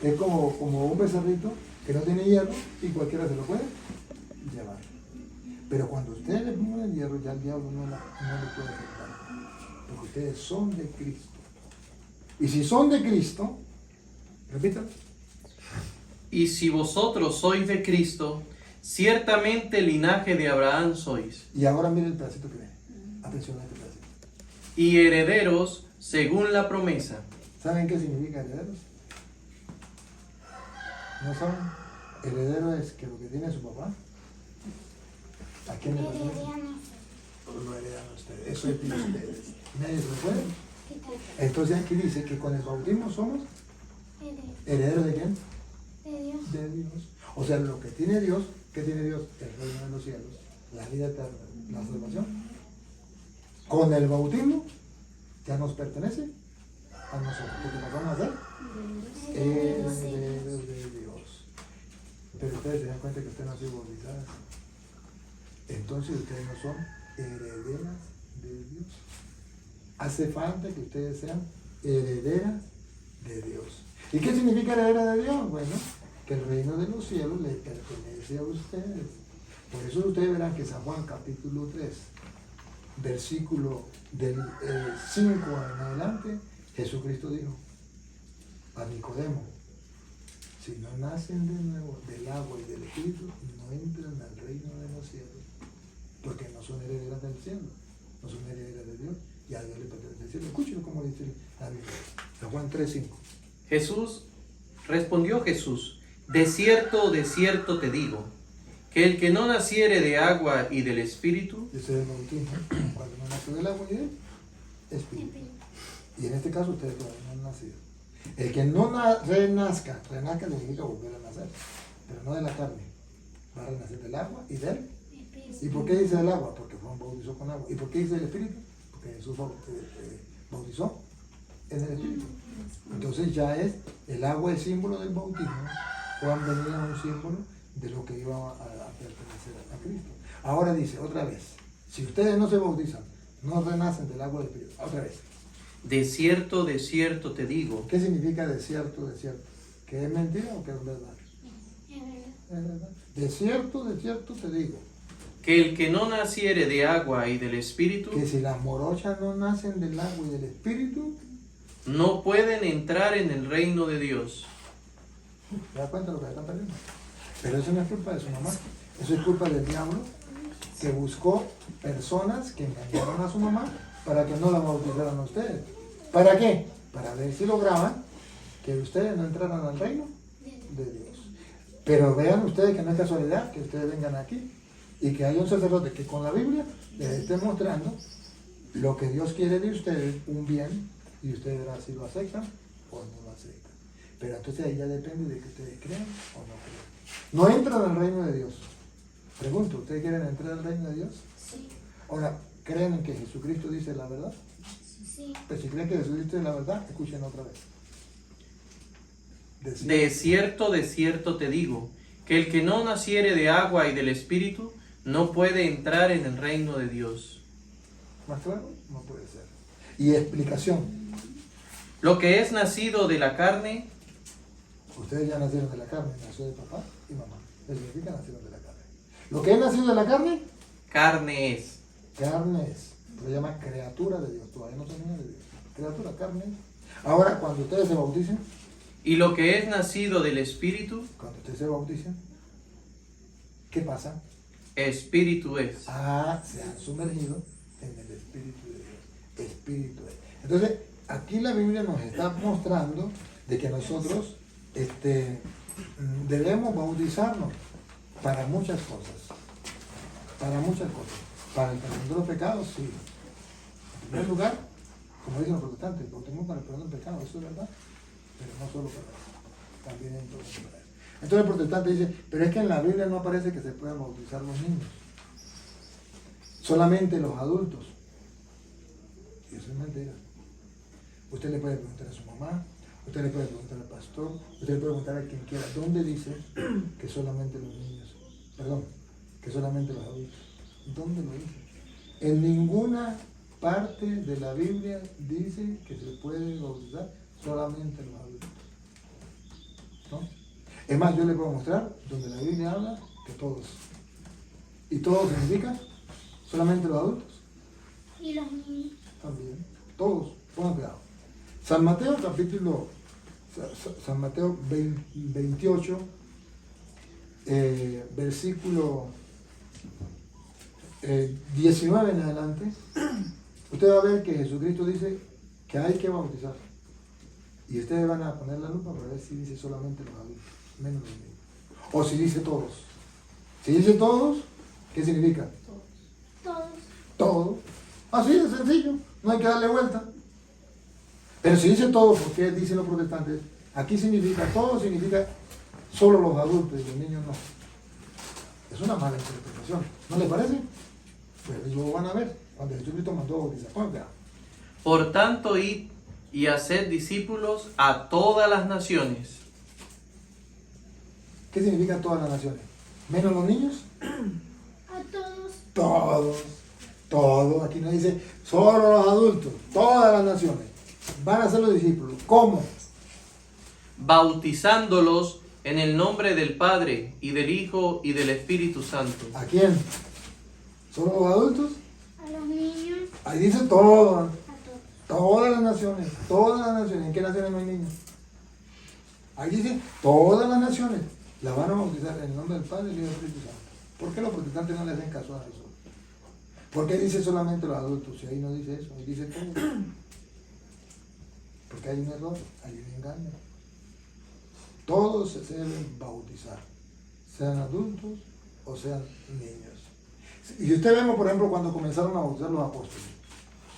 es como un becerrito que no tiene hierro y cualquiera se lo puede llevar. Pero cuando ustedes le ponen el hierro, ya el diablo no le puede afectar. Porque ustedes son de Cristo. Y si son de Cristo, repítalo. y si vosotros sois de Cristo, ciertamente linaje de Abraham sois, Y ahora miren el pedacito que viene. Atención a este pedacito. y herederos según la promesa. ¿Saben qué significa herederos? ¿No saben? Heredero es que lo que tiene su papá, ¿a quién le pertenece? Pues lo heredan ustedes. Eso es de ustedes. Nadie se lo puede. Entonces aquí dice que con el bautismo somos herederos de quién? De Dios. De Dios. O sea, lo que tiene Dios, ¿qué tiene Dios? El reino de los cielos, la vida eterna, la salvación. Con el bautismo ya nos pertenece a nosotros, porque nos van a hacer herederos de Dios. Pero ustedes se dan cuenta que ustedes no han sido bautizadas. Entonces ustedes no son herederas de Dios. Hace falta que ustedes sean herederas de Dios. ¿Y qué significa heredera de Dios? Bueno, que el reino de los cielos les pertenece a ustedes. Por eso ustedes verán que San Juan capítulo 3, versículo del 5 en adelante, Jesucristo dijo a Nicodemo: si no nacen de nuevo del agua y del Espíritu, no entran al reino de los cielos, porque no son herederas del cielo, no son herederas de Dios, y a Dios le pertenece el cielo. Escúchenlo como dice la Biblia, San Juan 3:5. Respondió Jesús: de cierto te digo, que el que no naciere de agua y del Espíritu, Ese es el bautismo, cuando no nació del agua y del Espíritu. Y en este caso ustedes todavía no han nacido. El que no renazca significa volver a nacer, pero no de la carne, va a renacer del agua y del Espíritu. ¿Y por qué dice del agua? Porque Juan bautizó con agua. ¿Y por qué dice del Espíritu? Porque Jesús bautizó en el Espíritu. Entonces ya es el agua el símbolo del bautismo. Juan venía un símbolo de lo que iba a pertenecer a Cristo. Ahora dice otra vez: si ustedes no se bautizan, no renacen del agua del Espíritu. Otra vez. de cierto te digo. ¿Qué significa de cierto, de cierto? ¿Que es mentira o que es verdad? Es verdad. De cierto te digo. Que el que no naciere de agua y del Espíritu, Que si las morochas no nacen del agua y del Espíritu, no pueden entrar en el reino de Dios. ¿se da cuenta de lo que están perdiendo? Pero eso no es culpa de su mamá. Eso es culpa del diablo, que buscó personas que engañaron a su mamá para que no la bautizaran a ustedes. ¿Para qué? Para ver si lograban que ustedes no entraran al reino de Dios. Pero vean ustedes que no es casualidad que ustedes vengan aquí y que haya un sacerdote que con la Biblia les esté mostrando lo que Dios quiere de ustedes, un bien, y ustedes verán si lo aceptan o no lo aceptan. Pero entonces ahí ya depende de que ustedes crean o no crean. No entran al reino de Dios. Pregunto, ¿ustedes quieren entrar al reino de Dios? Sí. Ahora, ¿creen en que Jesucristo dice la verdad? Sí. Pues si creen que Jesucristo dice la verdad, escuchen otra vez. De cierto te digo, que el que no naciere de agua y del Espíritu, no puede entrar en el reino de Dios. ¿Más claro? No puede ser. Y explicación. Lo que es nacido de la carne, Ustedes ya nacieron de la carne, nació de papá y mamá. Eso significa nacieron de la carne. Lo que es nacido de la carne, carne es. carne es. Se llama criatura de Dios. Todavía no son niños de Dios. Criatura, carne. Ahora, cuando ustedes se bauticen, Y lo que es nacido del Espíritu, cuando ustedes se bauticen, ¿qué pasa? Espíritu es. Se han sumergido en el Espíritu de Dios. Espíritu es. Entonces, aquí la Biblia nos está mostrando de que nosotros debemos bautizarnos para muchas cosas. Para muchas cosas. Para el perdón de los pecados, sí. En primer lugar, como dicen los protestantes, bautismo para el perdón del pecado, eso es verdad. Pero no solo para eso, también en todo para eso. Entonces el protestante dice, pero es que en la Biblia no aparece que se puedan bautizar los niños, solamente los adultos. Y eso es mentira. Usted le puede preguntar a su mamá, usted le puede preguntar al pastor, usted le puede preguntar a quien quiera, ¿dónde dice que solamente los niños, que solamente los adultos? ¿Dónde lo dice? En ninguna parte de la Biblia dice que se puede bautizar solamente los adultos. ¿No? Es más, yo le puedo mostrar donde la Biblia habla que todos. ¿Y todo significa solamente los adultos? Y los niños. También. Todos. Pongan cuidado. San Mateo 28, versículo 19 en adelante, usted va a ver que Jesucristo dice que hay que bautizar. Y ustedes van a poner la lupa para ver si dice solamente los adultos, menos los niños. O si dice todos. Si dice todos, ¿qué significa? Todos. Todos. Así de sencillo, no hay que darle vuelta. Pero si dice todos, ¿por qué dicen los protestantes? Aquí significa, todo significa solo los adultos y los niños no. Es una mala interpretación, ¿no le parece? Pues lo van a ver cuando Jesucristo mandó a bautizar. Pongan cuidado. Por tanto, id y haced discípulos a todas las naciones. ¿Qué significa todas las naciones? ¿Menos los niños? A todos. Todos, todos. Aquí no dice solo los adultos, todas las naciones. Van a ser los discípulos. ¿Cómo? Bautizándolos en el nombre del Padre, y del Hijo, y del Espíritu Santo. ¿A quién? ¿Solo los adultos? A los niños. Ahí dice todo. A todos. Todas las naciones, todas las naciones. ¿En qué naciones no hay niños? Ahí dice todas las naciones. La van a bautizar en el nombre del Padre y del Espíritu Santo. ¿Por qué los protestantes no le hacen caso a eso? ¿Por qué dice solamente los adultos? Si ahí no dice eso, ahí dice todo. Porque hay un error, hay un engaño. Todos se deben bautizar, sean adultos o sean niños. Y usted vemos, por ejemplo, cuando comenzaron a bautizar los apóstoles,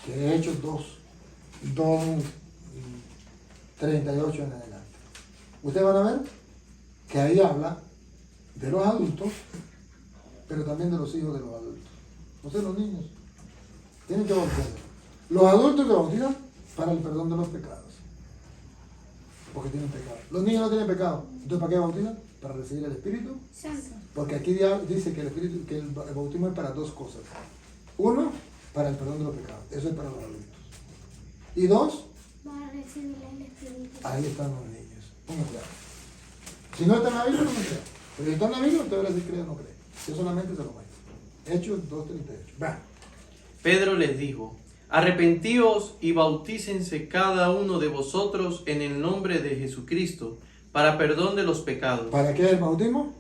que Hechos 2:38 en adelante. Ustedes van a ver que ahí habla de los adultos, pero también de los hijos de los adultos. O sea, los niños tienen que bautizar. Los adultos se bautizan para el perdón de los pecados, porque tienen pecado. Los niños no tienen pecado. Entonces, ¿para qué bautizan? Para recibir el Espíritu Santo. Porque aquí dice que el bautismo es para dos cosas. Uno, para el perdón de los pecados. Eso es para los adultos. Y dos, Para recibir el Espíritu. ahí están los niños. Pongan cuidado. Si no está en la Biblia, no me crea. Pero si está en la Biblia, usted va a decir cree o no cree. Yo solamente se lo muestro. Hechos 2:38. Va. Pedro les dijo: Arrepentíos y bautícense cada uno de vosotros en el nombre de Jesucristo, para perdón de los pecados. ¿Para qué el bautismo?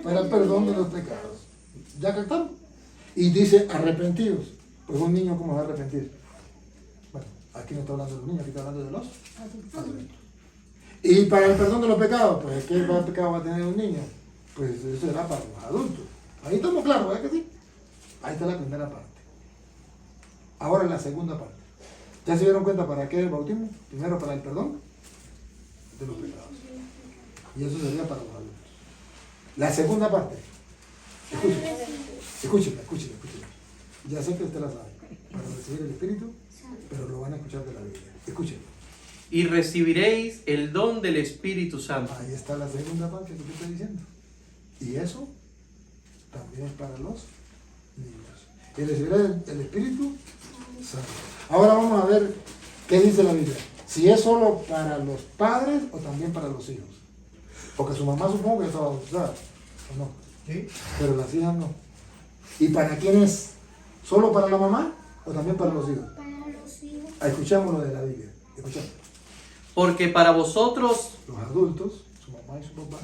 Para el perdón de los pecados. ¿Ya captamos? Y dice arrepentidos. Pues un niño, ¿cómo va a arrepentir? Bueno, aquí no está hablando de los niños, aquí está hablando de los adultos. Y para el perdón de los pecados, pues ¿qué pecado va a tener un niño? Pues eso será para los adultos. Ahí estamos claros, ¿verdad que sí? Ahí está la primera parte. Ahora la segunda parte. ¿Ya se dieron cuenta para qué el bautismo? Primero para el perdón de los pecados. Y eso sería para los adultos. La segunda parte. Escúcheme. Ya sé que usted la sabe. Para recibir el Espíritu, pero lo van a escuchar de la Biblia. Escúcheme. Y recibiréis el don del Espíritu Santo. Ahí está la segunda parte que te estoy diciendo. Y eso también es para los niños. Y recibiré el Espíritu Santo. Ahora vamos a ver qué dice la Biblia. Si es solo para los padres o también para los hijos. Porque su mamá supongo que está bautizada, ¿o no? ¿Sí? Pero las hijas no. ¿Y para quién es? ¿Solo para la mamá o también para los hijos? Para los hijos. Escuchamos lo de la Biblia. Escuchamos. Porque para vosotros Los adultos, su mamá y su papá,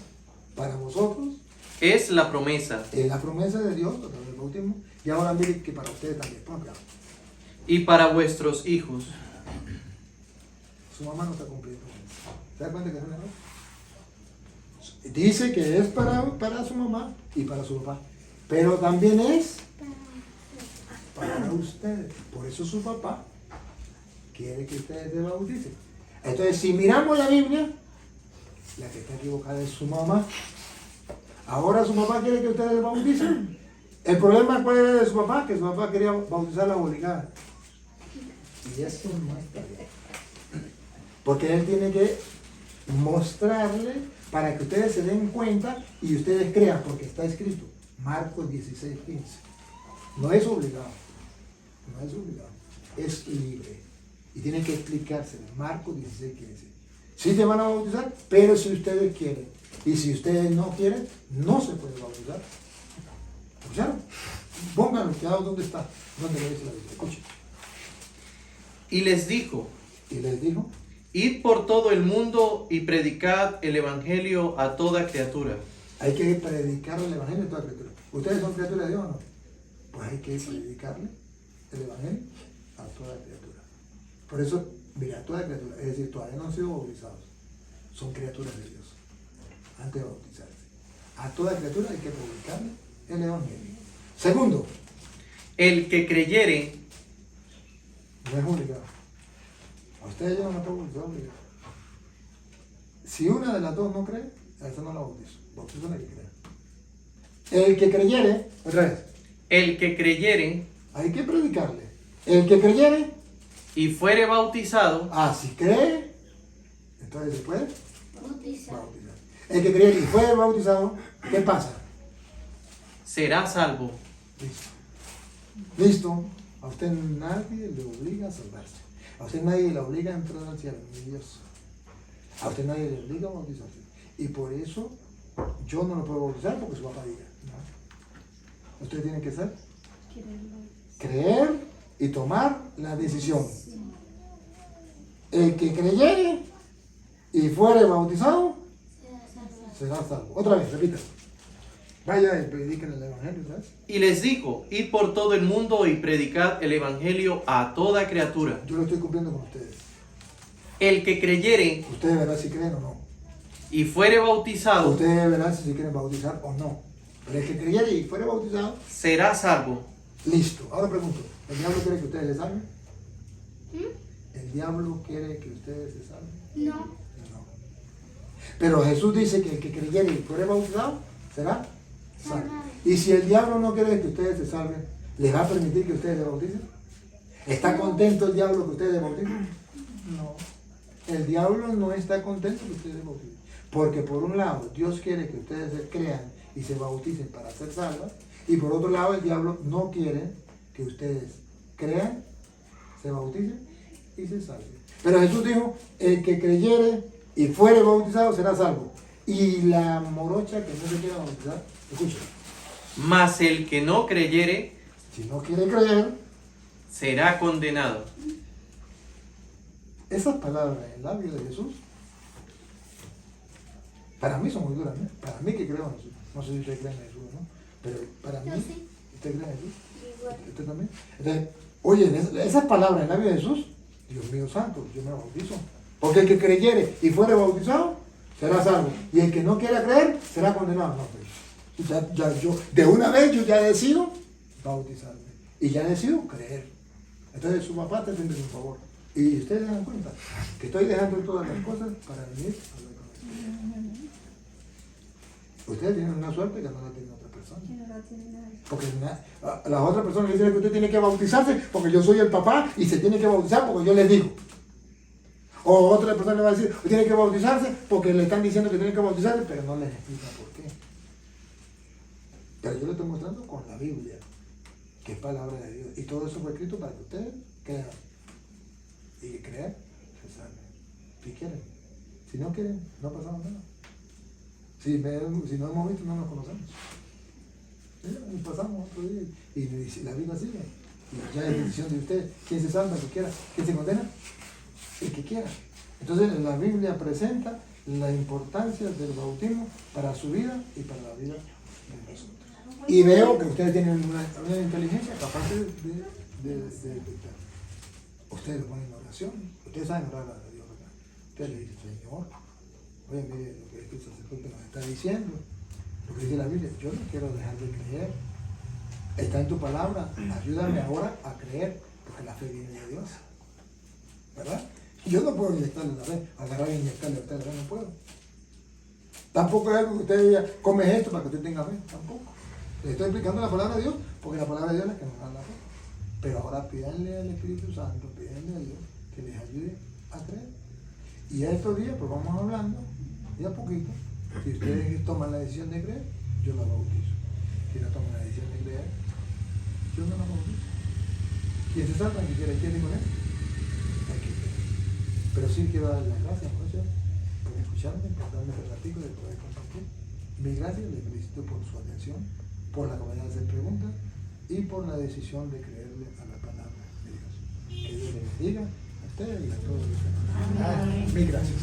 para vosotros es la promesa, es la promesa de Dios a través del bautismo. Y ahora miren que para ustedes también. Pongan cuidado. y para vuestros hijos. Su mamá no está cumpliendo. ¿Se da cuenta que es un error? Dice que es para su mamá y para su papá. Pero también es para ustedes. Por eso su papá quiere que ustedes se bauticen. Entonces, si miramos la Biblia, la que está equivocada es su mamá. Ahora su papá quiere que ustedes se bauticen. El problema cuál era de su papá, que su papá quería bautizarla obligada. Y eso no está bien. Porque él tiene que mostrarle para que ustedes se den cuenta y ustedes crean, porque está escrito, Marcos 16:15. No es obligado, es libre. Y tienen que explicárselo, Marcos 16:15. Sí te van a bautizar, pero si ustedes quieren. Y si ustedes no quieren, no se puede bautizar. ¿Escucharon? Pónganlo, cuidado, ¿dónde está? ¿Dónde lo dice la Biblia? Escuchen. Y les dijo: Y les dijo, Id por todo el mundo y predicad el Evangelio a toda criatura. hay que predicar el Evangelio a toda criatura. ¿Ustedes son criaturas de Dios o no? Pues hay que predicarle el Evangelio a toda criatura. Por eso, mira, toda criatura, es decir, todavía no han sido bautizados, son criaturas de Dios, antes de bautizarse. A toda criatura hay que predicarle el Evangelio. Segundo, El que creyere no es obligado. A ustedes yo no me puedo bautizar obligado. Si una de las dos no cree, a esa no la bautizo. Bautizo a la que crea. El que creyere, otra vez, el que creyere hay que predicarle. El que creyere, y fuere bautizado, Si cree, entonces se puede Bautizar. bautizar. El que cree y fue bautizado, ¿qué pasa? será salvo. Listo. Listo. A usted nadie le obliga a salvarse. A usted nadie le obliga a entrar al cielo, ni Dios. A usted nadie le obliga a bautizarse. Y por eso yo no lo puedo bautizar porque su papá diga. ¿No? Usted tiene que hacer creer y tomar la decisión. El que creyere y fuere bautizado será salvo. Otra vez, repita. Vaya y prediquen el evangelio, ¿sabes? Y les dijo, id por todo el mundo y predicad el evangelio a toda criatura. Yo lo estoy cumpliendo con ustedes. El que creyere Ustedes verán si creen o no. y fuere bautizado, Ustedes verán si se quieren bautizar o no. Pero el que creyere y fuere bautizado, será salvo. listo. Ahora pregunto, ¿el diablo quiere que ustedes se salven? ¿Mm? ¿El diablo quiere que ustedes se salven? No. No. Pero Jesús dice que el que creyere y fuere bautizado será salvo. Y si el diablo no quiere que ustedes se salven, ¿les va a permitir que ustedes se bauticen? ¿Está contento el diablo que ustedes se bauticen? No. El diablo no está contento que ustedes se bauticen. Porque por un lado, Dios quiere que ustedes se crean y se bauticen para ser salvos. Y por otro lado, el diablo no quiere que ustedes crean, se bauticen y se salven. Pero Jesús dijo, el que creyere y fuere bautizado será salvo. Y la morocha que no se quiera bautizar, escucha, Mas el que no creyere si no quiere creer, será condenado. esas palabras en el labio de Jesús, para mí son muy duras, ¿no? Para mí que creo en Jesús. No sé si usted cree en Jesús, ¿no? Pero para mí, Yo sí. ¿usted cree en Jesús? Igual. ¿Usted también? Entonces, oye, esas palabras en el labio de Jesús, Dios mío santo, yo me bautizo. Porque el que creyere y fuere bautizado, será salvo. Y el que no quiera creer, será condenado. No, pues, yo, de una vez yo ya decido bautizarme. Y ya decido creer. Entonces su papá te tiene un favor. Y ustedes se dan cuenta que estoy dejando todas las cosas para venir a hablar con ustedes. Ustedes tienen una suerte que no la tiene otra persona. Porque las otras personas le dicen que usted tiene que bautizarse porque yo soy el papá y se tiene que bautizar porque yo les digo. O otra persona le va a decir, usted tiene que bautizarse porque le están diciendo que tiene que bautizarse, pero no les explica por qué. Pero yo le estoy mostrando con la Biblia, que es palabra de Dios. Y todo eso fue escrito para que ustedes crean. Y creer, se salven. Si quieren. Si no quieren, no ha pasado nada. Si no hemos visto, no nos conocemos. Y pasamos otro día y la vida sigue. Y ya es decisión de ustedes. ¿Quién se salva? El que quiera. ¿Quién se condena? El que quiera. Entonces la Biblia presenta la importancia del bautismo para su vida y para la vida de nosotros. Y veo que ustedes tienen una inteligencia capaz de detectar. Ustedes lo ponen en oración. Ustedes saben orar a Dios, ¿verdad? Ustedes le dicen, Señor, oye, mire lo que el sacerdote nos está diciendo, lo que dice la Biblia. Yo no quiero dejar de creer. Está en tu palabra. Ayúdame ahora a creer, porque la fe viene de Dios. ¿Verdad? Yo no puedo inyectarle la fe, agarrar e inyectarle a usted la fe, no puedo. Tampoco es algo que usted diga, come esto para que usted tenga fe, tampoco. Le estoy explicando la palabra de Dios, porque la palabra de Dios es la que nos da la fe. Pero ahora pídanle al Espíritu Santo, pídanle a Dios que les ayude a creer. Y a estos días, pues vamos hablando, y a poquito, si ustedes toman la decisión de creer, yo la bautizo. Si no toman la decisión de creer, yo no la bautizo. Quien se salva, que quiere con él, hay que creer. Pero sí quiero darle las gracias, José, por escucharme, por darme este ratito de poder compartir. Mil gracias, les felicito por su atención, por la capacidad de hacer preguntas y por la decisión de creerle a la palabra de Dios. Que Dios les bendiga a ustedes y a todos los demás. Mil gracias.